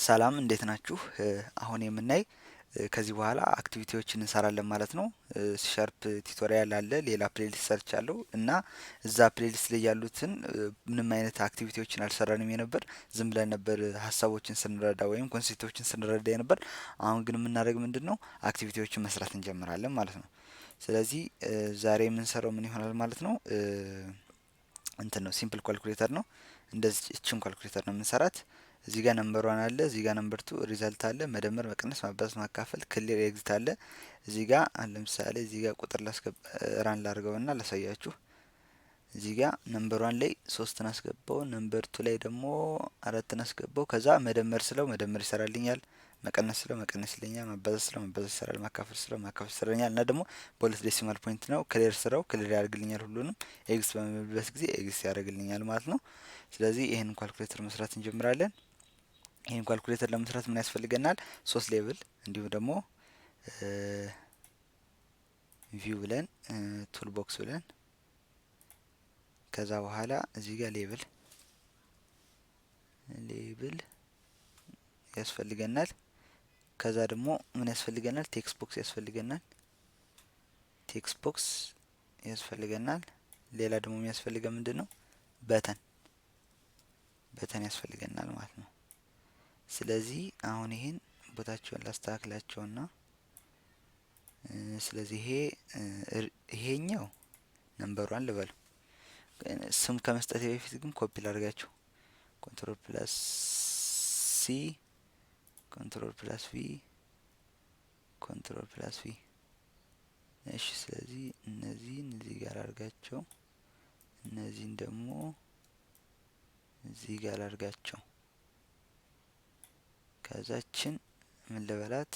ሰላም እንዴት ናችሁ? አሁን የምናይ ከዚህ በኋላ አክቲቪቲዎችን እንሰራለን ማለት ነው። ሻርፕ ቱቶሪያል አለ፣ ሌላ ፕሌሊስት ሰርቻለሁ እና እዛ ፕሌሊስት ላይ ያሉትን ምንም አይነት አክቲቪቲዎችን አልሰራንም የነበር ዝም ብለን ነበር ሀሳቦችን ስንረዳ ወይም ኮንሴፕቶችን ስንረዳ የነበር። አሁን ግን የምናደርግ ምንድነው አክቲቪቲዎችን መስራት እንጀምራለን ማለት ነው። ስለዚህ ዛሬ የምንሰራው ምን ይሆናል ማለት ነው? እንትን ነው ሲምፕል ኳልኩሌተር ነው። እንደዚህ እችን ኳልኩሌተር ነው የምንሰራት። እዚህ ጋር ነምበር 1 አለ፣ እዚህ ጋር ነምበር 2 ሪዛልት አለ፣ መደመር፣ መቀነስ፣ ማባዛት፣ ማካፈል፣ ክሊር ኤግዚት አለ። እዚህ ጋር ለምሳሌ እዚህ ጋር ቁጥር ራን ላድርገውና ላሳያችሁ። እዚህ ጋር ነምበር 1 ላይ 3ን አስገባው፣ ነምበር 2 ላይ ደግሞ 4ን አስገባው። ከዛ መደመር ስለው መደመር ይሰራልኛል፣ መቀነስ ስለው መቀነስ ይለኛል፣ ማባዛት ስለው ማባዛት ይሰራል፣ ማካፈል ስለው ማካፈል ይሰራልኛል እና ደግሞ በሁለት ዴሲማል ፖይንት ነው። ክሊር ስለው ክሊር ያደርግልኛል ሁሉንም። ኤግዚት በምልበት ጊዜ ኤግዚት ያደርግልኛል ማለት ነው። ስለዚህ ይሄንን ኳልኩሌተር መስራት እንጀምራለን። ይሄን ኳልኩሌተር ለመስራት ምን ያስፈልገናል? 3 ሌብል እንዲሁም ደግሞ ቪው ብለን ቱል ቦክስ ብለን ከዛ በኋላ እዚህ ጋር ሌብል ያስፈልገናል። ከዛ ደግሞ ምን ያስፈልገናል? ቴክስት ቦክስ ያስፈልገናል። ቴክስት ቦክስ ያስፈልገናል። ሌላ ደግሞ የሚያስፈልገን ምንድነው? በተን ያስፈልገናል ማለት ነው። ስለዚህ አሁን ይሄን ቦታቸውን ላስተካክላቸውና ስለዚህ ይሄኛው ነምበር 1 ልበለው። ስም ከመስጠቴ በፊት ግን ኮፒ ላድርጋቸው። ኮንትሮል ፕላስ ሲ ኮንትሮል ፕላስ ቪ ኮንትሮል ፕላስ ቪ። እሺ ስለዚህ እነዚህን እዚህ ጋር አድርጋቸው፣ እነዚህን ደግሞ እዚህ ጋር አድርጋቸው። ከዛችን ምን ልበላት?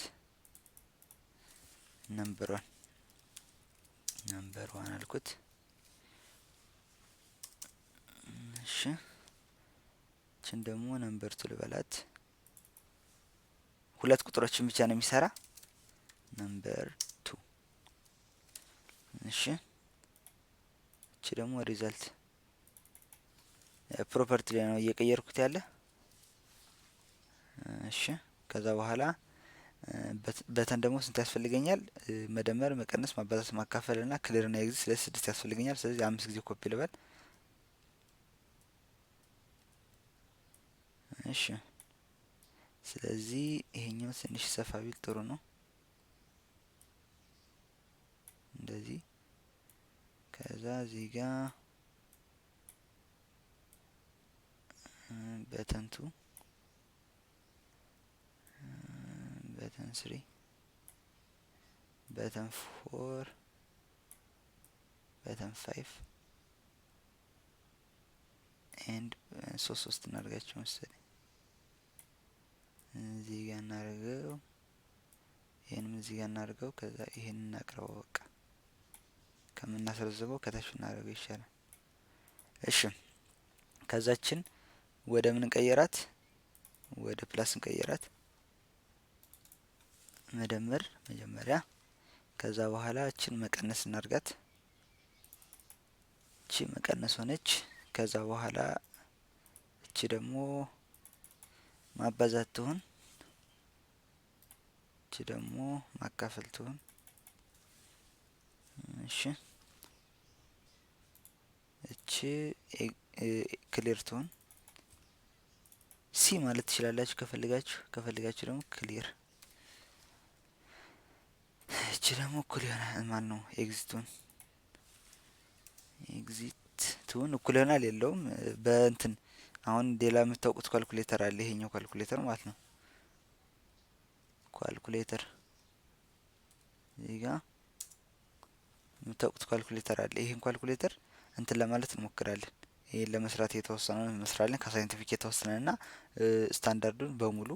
ነምበር 1 አልኩት። እሺ እችን ደግሞ ነምበር 2 ልበላት። ሁለት ቁጥሮችን ብቻ ነው የሚሰራ ነምበር 2። እሺ እቺ ደግሞ ሪዛልት ፕሮፐርቲ ላይ ነው እየቀየርኩት ያለ። እሺ ከዛ በኋላ በተን ደግሞ ስንት ያስፈልገኛል? መደመር፣ መቀነስ፣ ማባዛት፣ ማካፈል እና ክሊር እና ኤግዚት። ስለዚህ 6 ያስፈልገኛል። ስለዚህ 5 ጊዜ ኮፒ ልበል። እሺ ስለዚህ ይሄኛው ትንሽ ሰፋ ቢል ጥሩ ነው። እንደዚህ ከዛ እዚህ ጋር በተን 2 በተን 3 በተን 4 በተን 5 ኤንድ 3 እናድርጋቸው መሰለኝ። እዚህ ጋር እናድርገው፣ ይሄንም እዚህ ጋር እናድርገው። ከዛ ይሄን እናቅርበው። በቃ ከምናስረዝበው ከታች እናድርገው ይሻላል። እሺ ከዛችን ወደ ምን እንቀየራት? ወደ ፕላስ እንቀየራት። መደመር መጀመሪያ፣ ከዛ በኋላ እችን መቀነስ እናድርጋት። እቺ መቀነስ ሆነች። ከዛ በኋላ እቺ ደግሞ ማባዛት ትሁን፣ እቺ ደግሞ ማካፈል ትሁን። እሺ እቺ ክሊር ትሁን። ሲ ማለት ትችላላችሁ ከፈልጋችሁ ደግሞ ክሊር። እቺ ደግሞ እኩል ይሆናል ማን ነው? ኤግዚት ትሁን እኩል ይሆናል የለውም። በእንትን አሁን ሌላ የምታውቁት ኳልኩሌተር አለ። ይሄኛው ኳልኩሌተር ማለት ነው። ኳልኩሌተር እዚህ ጋር የምታውቁት ኳልኩሌተር አለ። ይሄን ኳልኩሌተር እንትን ለማለት እንሞክራለን። ይሄን ለመስራት የተወሰነው እንመስራለን። ከሳይንቲፊክ የተወሰነና ስታንዳርዱን በሙሉ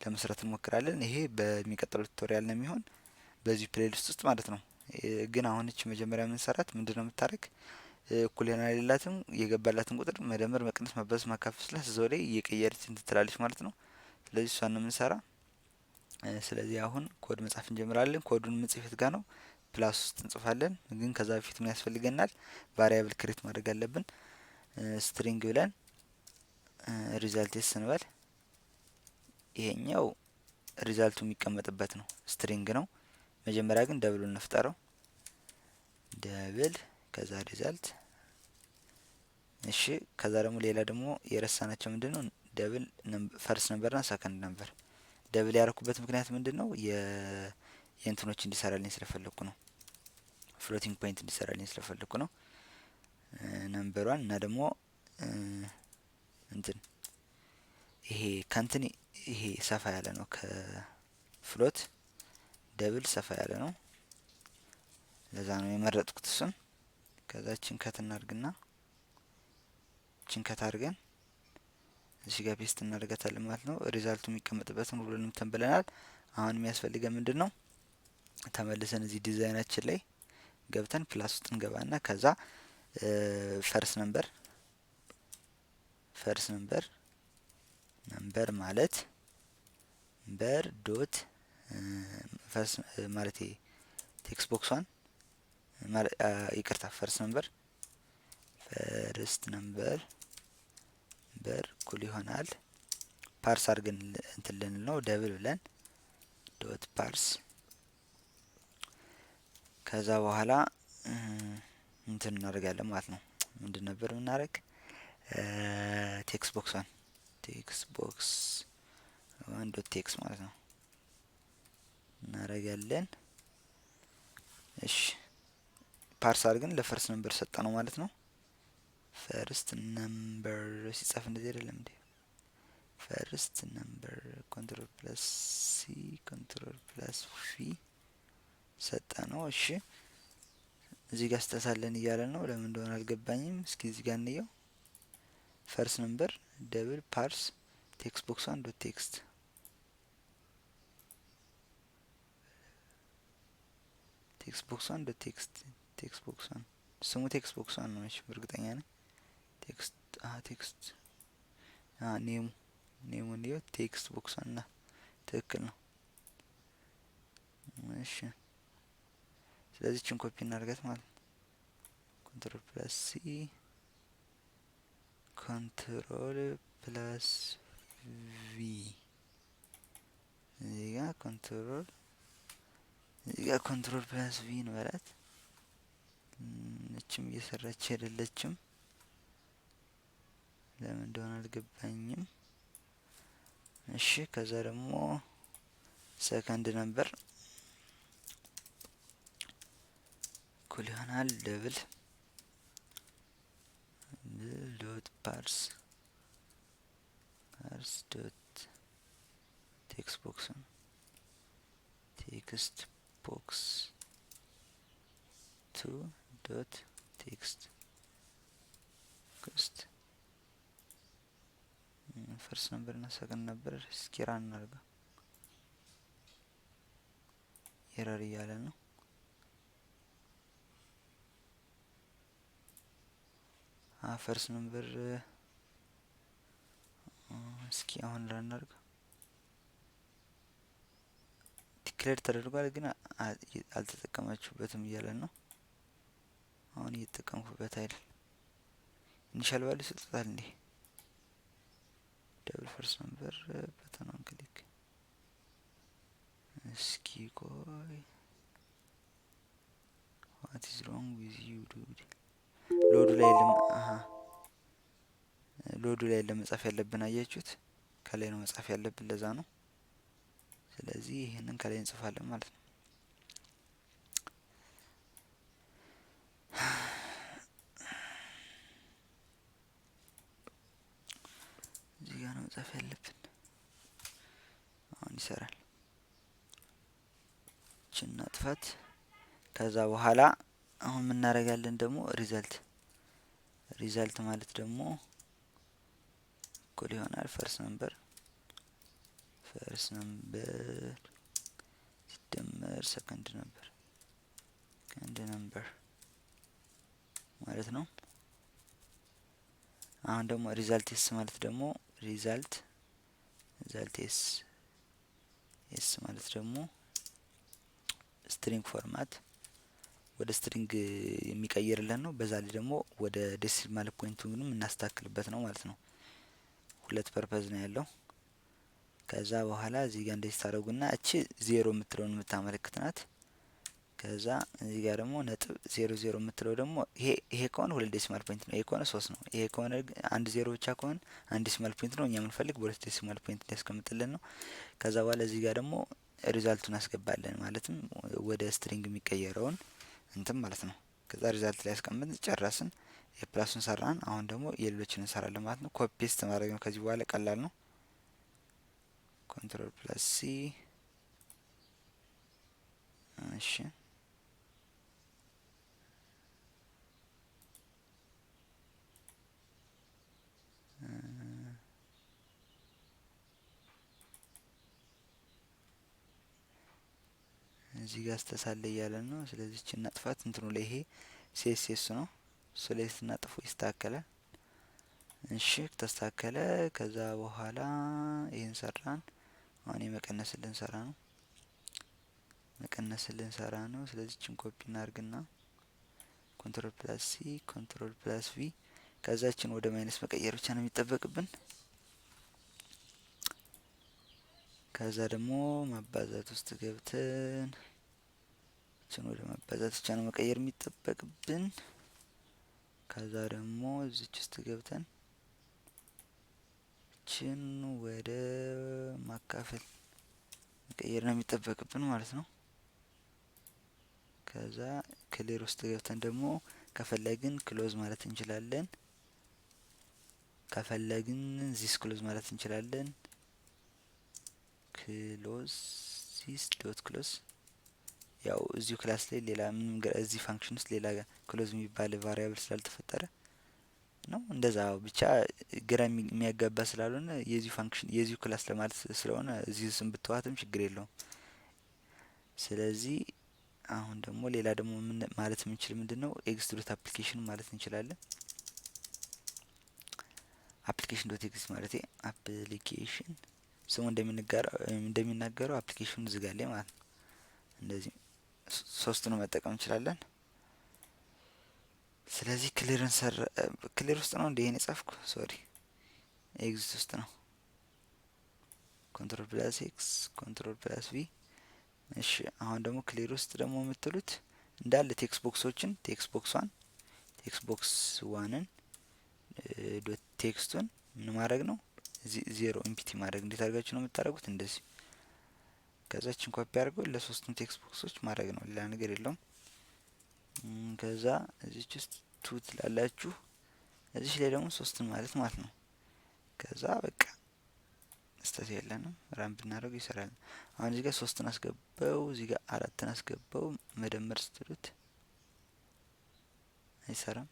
ለመስራት እንሞክራለን። ይሄ በሚቀጥለው ቱቶሪያል ነው የሚሆን በዚህ ፕሌሊስት ውስጥ ማለት ነው። ግን አሁን እቺ መጀመሪያ የምንሰራት ምንድነው የምታደርግ? እኩል ይሆናል የላትም የገባላትን ቁጥር መደመር፣ መቀነስ፣ ማባዛት፣ ማካፈል ስላት እዛው ላይ እየቀየረች እንትን ትላለች ማለት ነው። ስለዚህ እሷን ነው የምንሰራ። ስለዚህ አሁን ኮድ መጻፍ እንጀምራለን። ኮዱን ምንጽፈት ጋር ነው ፕላስ ውስጥ እንጽፋለን። ግን ከዛ በፊት ምን ያስፈልገናል? ቫሪያብል ክሬት ማድረግ አለብን። ስትሪንግ ብለን ሪዛልትስ እንበል። ይሄኛው ሪዛልቱ የሚቀመጥበት ነው፣ ስትሪንግ ነው። መጀመሪያ ግን ደብሉን እንፍጠረው። ደብል ከዛ ሪዛልት። እሺ ከዛ ደግሞ ሌላ ደግሞ የረሳናቸው ምንድነው? ደብል ፈርስት ነምበርና ሰከንድ ነምበር። ደብል ያረኩበት ምክንያት ምንድነው? የእንትኖች እንዲሰራልኝ ስለፈለኩ ነው። ፍሎቲንግ ፖይንት እንዲሰራልኝ ስለፈለኩ ነው። ነምበሯን እና ደግሞ እንትን ይሄ ከንትን ይሄ ሰፋ ያለ ነው፣ ከፍሎት ደብል ሰፋ ያለ ነው። ለዛ ነው የመረጥኩት እሱን። ከዛ ችንከት እናርግና ችንከት አድርገን እዚህ ጋር ፔስት እናደርጋታለን ማለት ነው። ሪዛልቱ የሚቀመጥበትን ሁሉንም ተንብለናል። አሁን የሚያስፈልገን ምንድነው? ተመልሰን እዚህ ዲዛይናችን ላይ ገብተን ፕላስ ውስጥ እንገባና ከዛ ፈርስ ነምበር ማለት ነምበር ዶት ፈርስ ማለት ቴክስት ቦክሷን ይቅርታ፣ ፈርስት ነምበር እኩል ይሆናል ፓርስ አድርገን እንትን ልንል ነው፣ ደብል ብለን ዶት ፓርስ። ከዛ በኋላ እንትን እናደርጋለን ማለት ነው። ምንድን ነበር የምናደርግ? ቴክስት ቦክስ ዋን ዶት ቴክስት ማለት ነው እናደርጋለን። እሺ ፓርስ አድርገን ለፈርስት ነምበር ሰጠ ነው ማለት ነው። ፈርስት ነምበር ሲጻፍ እንደዚህ አይደለም እንዴ? ፈርስት ነምበር ኮንትሮል ፕለስ ሲ ኮንትሮል ፕለስ ቪ ሰጠ ነው። እሺ እዚህ ጋር ስተሳለን እያለ ነው። ለምን እንደሆነ አልገባኝም። እስኪ እዚህ ጋር እንየው። ፈርስት ነምበር ደብል ፓርስ ቴክስት ቦክስ ዋን ዶት ቴክስት ቦክስ ዋን ዶት ቴክስት ቦክስ ዋን ስሙ ቴክስት ቦክስ ዋን ነው። እሺ እርግጠኛ ነኝ። ቴክስት ኔሙ እንዲው ቴክስት ቦክስ ዋን እና ትክክል ነው። እሺ ስለዚህ ችን ኮፒ እናድርጋት ማለት ነው። ኮንትሮል ፕለስ ሲ ኮንትሮል ፕለስ ቪ እዚህ ጋር ኮንትሮል ፕለስ ቪ ነው ማለት። እችም እየሰራች አይደለችም። ለምን እንደሆነ አልገባኝም። እሺ ከዛ ደግሞ ሰከንድ ነምበር እኩል ይሆናል ደብል ዶት ፓርስ ዶት ቴክስት ቦክስ ቱ ዶት ቴክስት ፈርስት ነምበር እና ሰከንድ ነበር። እስኪ ራን እናድርገው። ኤረር እያለ ነው። ፈርስት ነምበር እስኪ አሁን ራን እናድርገው። ዲክሌር ተደርጓል ግን አልተጠቀማችሁበትም እያለ ነው። አሁን እየተጠቀምኩበት አይደል። ኢኒሻል ቫልዩ ስልጣታል እንዴ? ደብል ፈርስት ነምበር በተናን ክሊክ እስኪ ቆይ what is wrong with you dude? ሎዱ ላይ ለመጻፍ ያለብን አያችሁት? ከላይ ነው መጻፍ ያለብን፣ ለዛ ነው። ስለዚህ ይሄንን ከላይ እንጽፋለን ማለት ነው። እዚህ ጋር ነው መጻፍ ያለብን። አሁን ይሰራል። ችና ጥፋት። ከዛ በኋላ አሁን ምን እናደርጋለን ደግሞ? ሪዛልት ማለት ደግሞ እኩል ይሆናል ፈርስት ነምበር ሲደመር ሰከንድ ነምበር ማለት ነው። አሁን ደግሞ ሪዛልት ኤስ ማለት ደግሞ ሪዛልት ኤስ ማለት ደግሞ ስትሪንግ ፎርማት ወደ ስትሪንግ የሚቀይርልን ነው። በዛ ላይ ደግሞ ወደ ዴሲማል ፖይንቱንም እናስተካክልበት ነው ማለት ነው። ሁለት ፐርፐዝ ነው ያለው። ከዛ በኋላ እዚህ ጋር እንደዚህ ታደርጉና እቺ ዜሮ የምትለውን የምታመለክት ናት። ከዛ እዚህ ጋር ደግሞ ነጥብ 00 የምትለው ደግሞ ይሄ ከሆነ 2 ዴሲማል ፖይንት ነው። ይሄ ከሆነ 3 ነው። ይሄ ከሆነ አንድ ዜሮ ብቻ ከሆነ 1 ዴሲማል ፖይንት ነው። እኛ የምንፈልግ በ2 ዴሲማል ፖይንት እንዲያስቀምጥልን ነው። ከዛ በኋላ እዚህ ጋር ደግሞ ሪዛልቱን አስገባለን፣ ማለትም ወደ ስትሪንግ የሚቀየረውን እንትን ማለት ነው። ከዛ ሪዛልት ላይ ያስቀምጥን ጨረስን። የፕላሱን ሰራን። አሁን ደግሞ የሌሎችን እንሰራለን ማለት ነው። ኮፒ ፔስት ማድረግ ነው። ከዚህ በኋላ ቀላል ነው። ኮንትሮል ፕላስ ሲ። እሺ እዚህ ጋር ስተሳለ እያለን ነው። ስለዚህ እቺ እናጥፋት። እንትኑ ላይ ይሄ ሲኤስኤስ ነው። እሱ ላይ ስናጥፉ ይስተካከላል። እሺ ተስተካከለ። ከዛ በኋላ ይሄን ሰራን። አሁን የመቀነስ ልንሰራ ነው። መቀነስ ልንሰራ ነው። ስለዚህ እቺን ኮፒ እናርግና ኮንትሮል ፕላስ ሲ ኮንትሮል ፕላስ ቪ። ከዛችን ወደ ማይነስ መቀየር ብቻ ነው የሚጠበቅብን። ከዛ ደግሞ ማባዛት ውስጥ ገብተን እችን ወደ ማባዛት ብቻ ነው መቀየር የሚጠበቅብን። ከዛ ደግሞ እዚች ውስጥ ገብተን እችን ወደ ማካፈል መቀየር ነው የሚጠበቅብን ማለት ነው። ከዛ ክሊር ውስጥ ገብተን ደግሞ ከፈለግን ክሎዝ ማለት እንችላለን። ከፈለግን ዚስ ክሎዝ ማለት እንችላለን። ክሎዝ ዚስ ዶት ክሎዝ። ያው እዚሁ ክላስ ላይ ሌላ ምንም እዚህ ፋንክሽን ውስጥ ሌላ ክሎዝ የሚባል ቫሪያብል ስላልተፈጠረ ነው። እንደዛ ብቻ ግራ የሚያጋባ ስላልሆነ የዚሁ ፋንክሽን የዚሁ ክላስ ለማለት ስለሆነ እዚህ ስም ብትዋትም ችግር የለውም። ስለዚህ አሁን ደግሞ ሌላ ደግሞ ማለት የምንችል ምንድነው ኤክስትሩት አፕሊኬሽን ማለት እንችላለን። አፕሊኬሽን ዶት ኤግዚት ማለት አፕሊኬሽን ስሙ እንደሚናገረው አፕሊኬሽኑ ዝጋ ላይ ማለት ነው። እንደዚህ ሶስቱን መጠቀም እንችላለን። ስለዚህ ክሊር ውስጥ ነው እንደ ይሄን የጻፍኩ ሶሪ ኤግዚት ውስጥ ነው። ኮንትሮል ፕላስ ኤክስ ኮንትሮል ፕላስ ቪ። እሺ አሁን ደግሞ ክሊር ውስጥ ደግሞ የምትሉት እንዳለ ቴክስት ቦክሶችን ቴክስት ቦክስ 1 ቴክስት ቦክስ 1ን ዶት ቴክስቱን ምን ማድረግ ነው ዜሮ ኢምፒቲ ማድረግ። እንዴት አድርጋችሁ ነው የምታደርጉት? እንደዚህ ከዛችን ኮፒ አድርገው ለሶስቱም ቴክስት ቦክሶች ማድረግ ነው፣ ሌላ ነገር የለውም። ከዛ እዚች ውስጥ ቱ ትላላችሁ፣ እዚች ላይ ደግሞ ሶስትን ማለት ነው። ከዛ በቃ ስህተት የለንም። ራን ብናደርገው ይሰራል። አሁን እዚህ ጋር ሶስትን አስገባው፣ እዚህ ጋር አራትን አስገባው። መደመር ስትሉት አይሰራም።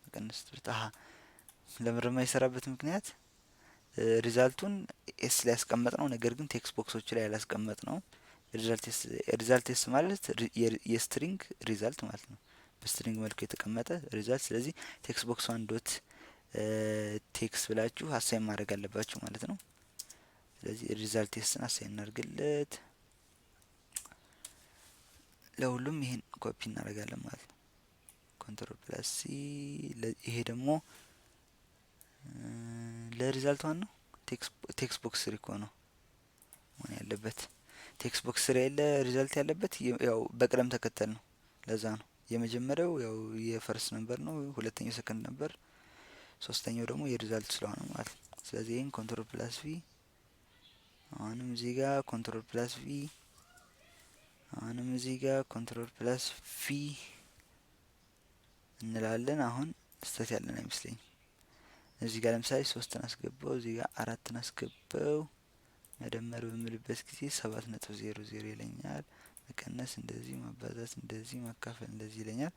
መቀነስ ስትሉት ለምንድነው የማይሰራበት ምክንያት ሪዛልቱን ኤስ ላይ ያስቀመጥ ነው፣ ነገር ግን ቴክስት ቦክሶች ላይ ያላስቀመጥ ነው። ሪዛልት ኤስ ማለት የስትሪንግ ሪዛልት ማለት ነው፣ በስትሪንግ መልኩ የተቀመጠ ሪዛልት። ስለዚህ ቴክስት ቦክስ 1 ዶት ቴክስት ብላችሁ አሳይን ማድረግ አለባችሁ ማለት ነው። ስለዚህ ሪዛልት ኤስን አሳይን እናድርግለት። ለሁሉም ይሄን ኮፒ እናደርጋለን ማለት ነው። ኮንትሮል ፕላስ ሲ። ይሄ ደግሞ ለሪዛልት ዋን ነው። ቴክስት ቦክስ ስሪ እኮ ነው መሆን ያለበት። ቴክስት ቦክስ ስሪ ያለ ሪዛልት ያለበት ያው በቅደም ተከተል ነው። ለዛ ነው የመጀመሪያው ያው የፈርስት ነምበር ነው፣ ሁለተኛው ሰከንድ ነበር፣ ሶስተኛው ደግሞ የሪዛልት ስለሆነ ማለት ነው። ስለዚህ ይሄን ኮንትሮል ፕላስ ቪ፣ አሁንም እዚህ ጋር ኮንትሮል ፕላስ ቪ፣ አሁንም እዚህ ጋር ኮንትሮል ፕላስ ቪ እንላለን። አሁን ስህተት ያለን አይመስለኝም። እዚህ ጋር ለምሳሌ ሶስትን አስገባው፣ እዚህ ጋር አራትን አስገባው። መደመር በምልበት ጊዜ 7.00 ይለኛል። መቀነስ እንደዚህ፣ ማባዛት እንደዚህ፣ ማካፈል እንደዚህ ይለኛል።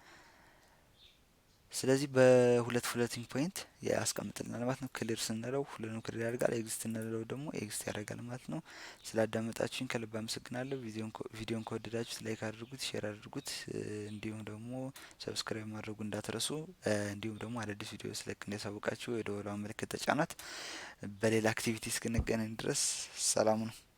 ስለዚህ በሁለት ፍሎቲንግ ፖይንት ያስቀምጥልናል ማለት ነው። ክሊር ስንለው ሁሉንም ክሊር ያደርጋል፣ ኤግዚት ስንለው ደግሞ ኤግዚት ያደርጋል ማለት ነው። ስላዳመጣችሁኝ ከልብ አመሰግናለሁ። ቪዲዮን ከወደዳችሁት ላይክ አድርጉት፣ ሼር አድርጉት፣ እንዲሁም ደግሞ ሰብስክራይብ ማድረጉ እንዳትረሱ። እንዲሁም ደግሞ አዳዲስ ቪዲዮ ስለቅ እንዲያሳውቃችሁ የደወሏን ምልክት ተጫኗት። በሌላ አክቲቪቲ እስክንገናኝ ድረስ ሰላም ነው።